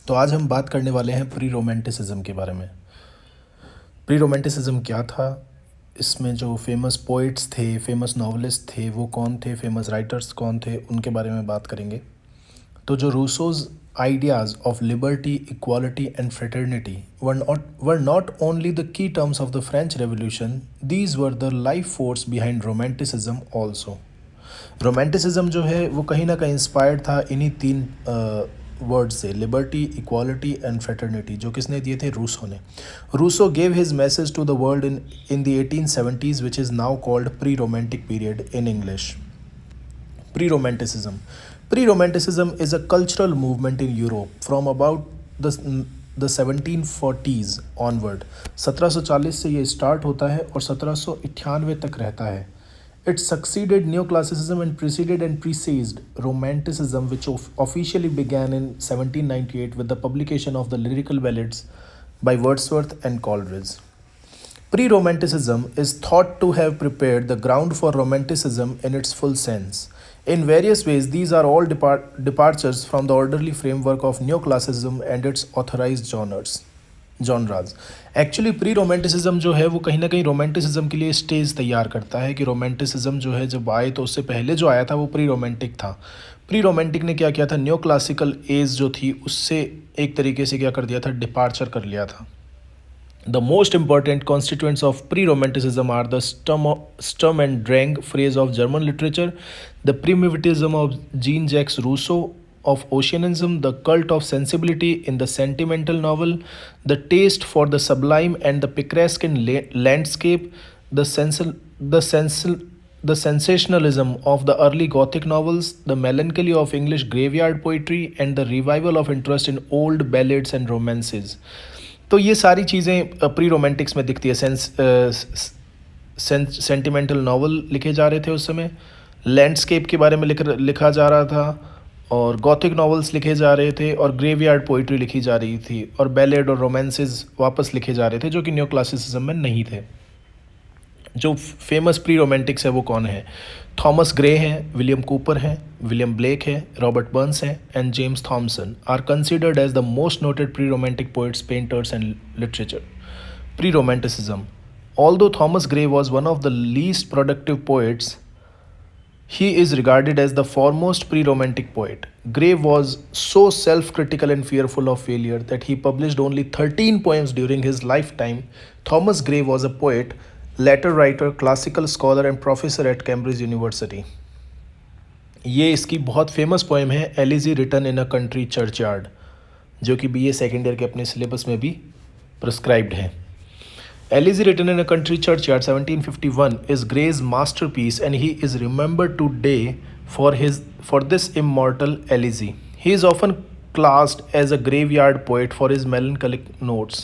तो आज हम बात करने वाले हैं प्री रोमांटिसिज्म के बारे में। प्री रोमांटिसिज्म क्या था, इसमें जो फेमस पोइट्स थे, फेमस नॉवलिस्ट थे, वो कौन थे, फेमस राइटर्स कौन थे, उनके बारे में बात करेंगे। तो जो रूसोज ideas of liberty, equality, and fraternity were not only the key terms of the French Revolution, these were the life force behind Romanticism also. Romanticism जो है वो कहीं ना कहीं इंस्पायर्ड था इन्हीं तीन वर्ड से, लिबर्टी, इक्वालिटी एंड फ्रेटर्निटी, जो किसने दिए थे? रूसो ने। Rousseau gave his message to the world in the 1870s, which is now called pre romantic period in English. Pre romanticism Pre-Romanticism is a cultural movement in Europe from about the 1740s onward. 1740 से ये start होता है और 1798 तक रहता है। It succeeded Neoclassicism and preceded and presaged Romanticism, which officially began in 1798 with the publication of the lyrical ballads by Wordsworth and Coleridge. Pre-Romanticism is thought to have prepared the ground for Romanticism in its full sense. In various ways, these are all departures from the orderly framework of Neoclassicism and its authorized genres. Actually pre romanticism जो है वो कहीं ना कहीं romanticism के लिए stage तैयार करता है कि रोमांटिसिज्म जो है जब आए तो उससे पहले जो आया था वो प्री रोमांटिक था। प्री रोमांटिक ने क्या किया था? न्यो क्लासिकल एज जो थी उससे एक तरीके से क्या कर दिया था? डिपार्चर कर लिया था। The most important constituents of pre-Romanticism are the Sturm and Drang phrase of German literature, the primitivism of Jean-Jacques Rousseau of Ossianism, the cult of sensibility in the sentimental novel, the taste for the sublime and the picturesque in landscape, the sensationalism of the early Gothic novels, the melancholy of English graveyard poetry, and the revival of interest in old ballads and romances. तो ये सारी चीज़ें pre Romantics में दिखती है। Sentimental novel लिखे जा रहे थे उस समय, लैंडस्केप के बारे में लिखा जा रहा था, और गॉथिक नॉवेल्स लिखे जा रहे थे, और ग्रेवयार्ड पोइट्री लिखी जा रही थी, और बैलेड और रोमांसेस वापस लिखे जा रहे थे जो कि न्यू क्लासिसिज्म में नहीं थे। जो फेमस प्री रोमांटिक्स है वो कौन है? थॉमस ग्रे हैं, विलियम कूपर हैं, विलियम ब्लेक है, रॉबर्ट बर्न्स हैं, and James Thomson are considered as the most noted pre romantic poets, painters and literature. Pre romanticism, although Thomas Gray was one of the least productive poets, he is regarded as the foremost pre-romantic poet. Gray was so self-critical and fearful of failure that he published only 13 poems during his lifetime. Thomas Gray was a poet, letter writer, classical scholar and professor at Cambridge University. ये इसकी बहुत famous poem है elegy written in a country churchyard, जो कि BA second year के अपने syllabus में भी प्रिस्क्राइब्ड है। Elegy written in a country churchyard 1751 is Gray's masterpiece, and he is remembered today for this immortal elegy. He is often classed as a graveyard poet for his melancholic notes.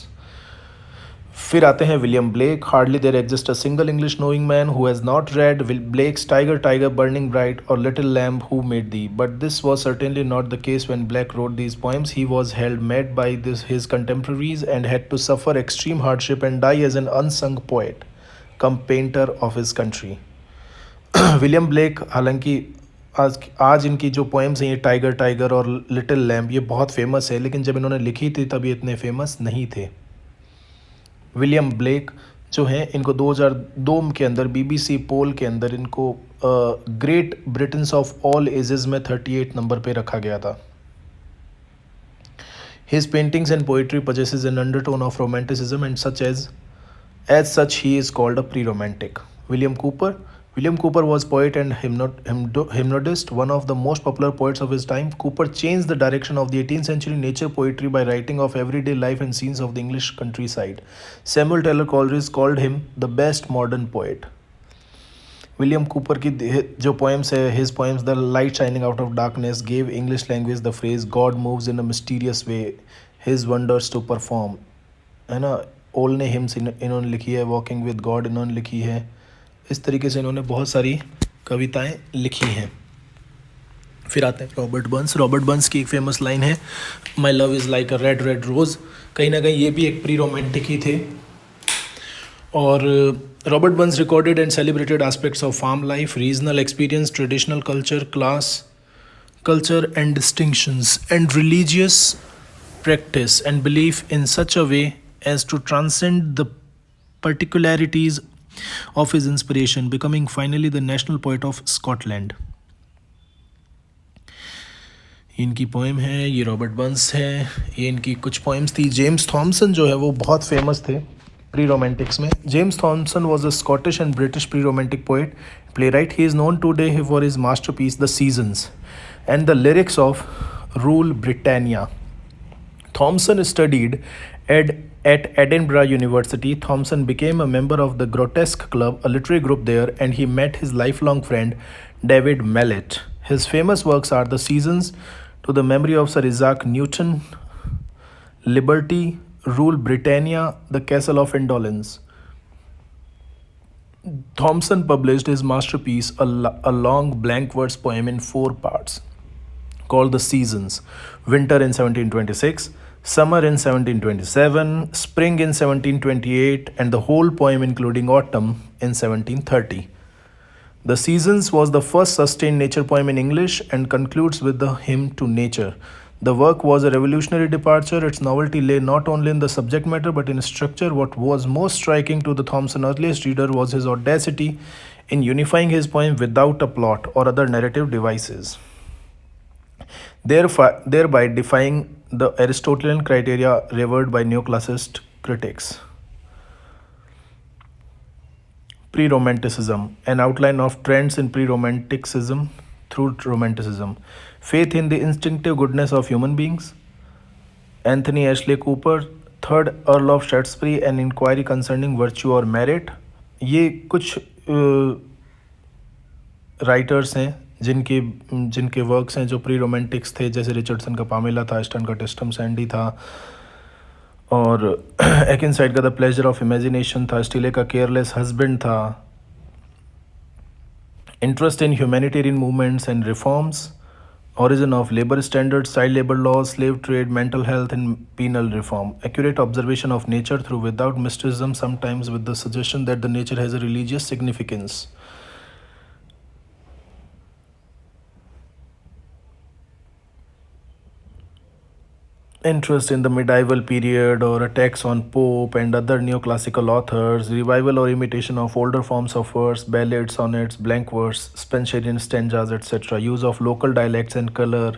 फिर आते हैं William Blake. Hardly there exist a single English knowing man who has not read Blake's tiger tiger burning bright और little lamb who made thee, but this was certainly not the case when Blake read these poems. He was held mad by his contemporaries and had to suffer extreme hardship and die as an unsung poet come painter of his country. William Blake, हालांकि आज इनकी जो poems हैं ये tiger tiger और little lamb ये बहुत famous है, लेकिन जब इन्होंने लिखी थी तब ये इतने फेमस नहीं थे। विलियम ब्लेक जो हैं इनको 2002 के अंदर बीबीसी पोल के अंदर इनको great Britain's of all ages में 38 नंबर पे रखा गया था। His paintings and poetry possesses an undertone of romanticism, and as such he is called a pre-romantic. William Cooper was poet and hymnodist, one of the most popular poets of his time. Cooper changed the direction of the 18th century nature poetry by writing of everyday life and scenes of the English countryside. Samuel Taylor Coleridge called him the best modern poet. William Cowper की जो poems है, his poems the light shining out of darkness gave English language the phrase God moves in a mysterious way, his wonders to perform, है ना। ओल ने hymns इन्होंने लिखी है, वॉकिंग विद गॉड इन्होंने लिखी है। इस तरीके से इन्होंने बहुत सारी कविताएं लिखी हैं। फिर आते हैं रॉबर्ट बर्न्स की एक फेमस लाइन है, my love is like a red red rose. कहीं ना कहीं ये भी एक प्री रोमांटिक ही थे। और Robert Burns recorded and celebrated aspects of farm life, regional experience, traditional culture, class culture and distinctions, and religious practice and belief in such a way as to transcend the particularities of his inspiration, becoming finally the national poet of Scotland. ये इनकी poem है, ये Robert Burns है, ये इनकी कुछ poems थी. James Thompson जो है वो बहुत फेमस थे प्री रोमांटिक्स में. James Thompson was a Scottish and British pre romantic poet, play right. He is known today for his masterpiece the seasons and the lyrics of Rule Britannia. Thomson studied at Edinburgh University. Thomson became a member of the Grotesque Club, a literary group there, and he met his lifelong friend David Mallet. His famous works are The Seasons, To the Memory of Sir Isaac Newton, Liberty, Rule Britannia, The Castle of Indolence. Thomson published his masterpiece, a long blank verse poem in 4 parts, called The Seasons: Winter in 1726, Summer in 1727, Spring in 1728, and the whole poem including Autumn in 1730. The Seasons was the first sustained nature poem in English and concludes with the hymn to nature. The work was a revolutionary departure. Its novelty lay not only in the subject matter but in structure. What was most striking to the Thomson earliest reader was his audacity in unifying his poem without a plot or other narrative devices, thereby defying the Aristotelian criteria revered by neoclassicist critics. Pre-Romanticism, an outline of trends in pre-Romanticism through Romanticism. Faith in the instinctive goodness of human beings. Anthony Ashley Cooper, 3rd Earl of Shaftesbury, an inquiry concerning virtue or merit. ये कुछ writers हैं जिनके works हैं जो pre Romantics थे, जैसे Richardson का Pamela था, स्टर्न का टेस्टम सैंडी था, और एकिनसाइड का द प्लेजर ऑफ इमेजिनेशन था, स्टीले का केयरलेस हस्बैंड था. Interest in humanitarian movements and reforms, origin of labor standards, child labor laws, slave trade, mental health and penal reform. Accurate observation of nature through without mysticism, sometimes with the suggestion that the nature has a religious significance. Interest in the medieval period or attacks on Pope and other neoclassical authors, revival or imitation of older forms of verse, ballads, sonnets, blank verse, Spenserian stanzas, etc., use of local dialects and color,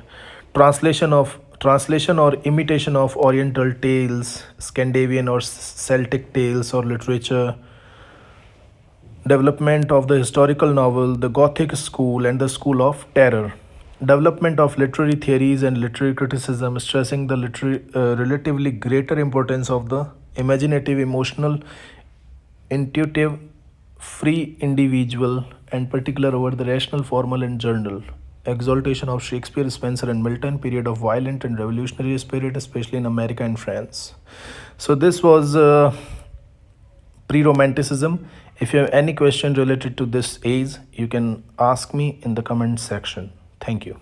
translation or imitation of Oriental tales, Scandinavian or Celtic tales or literature, development of the historical novel, the Gothic school and the school of terror. Development of literary theories and literary criticism, stressing the relatively greater importance of the imaginative, emotional, intuitive, free individual, and particular over the rational, formal, and journal. Exaltation of Shakespeare, Spenser, and Milton, period of violent and revolutionary spirit, especially in America and France. So this was pre-Romanticism. If you have any question related to this age, you can ask me in the comment section. Thank you.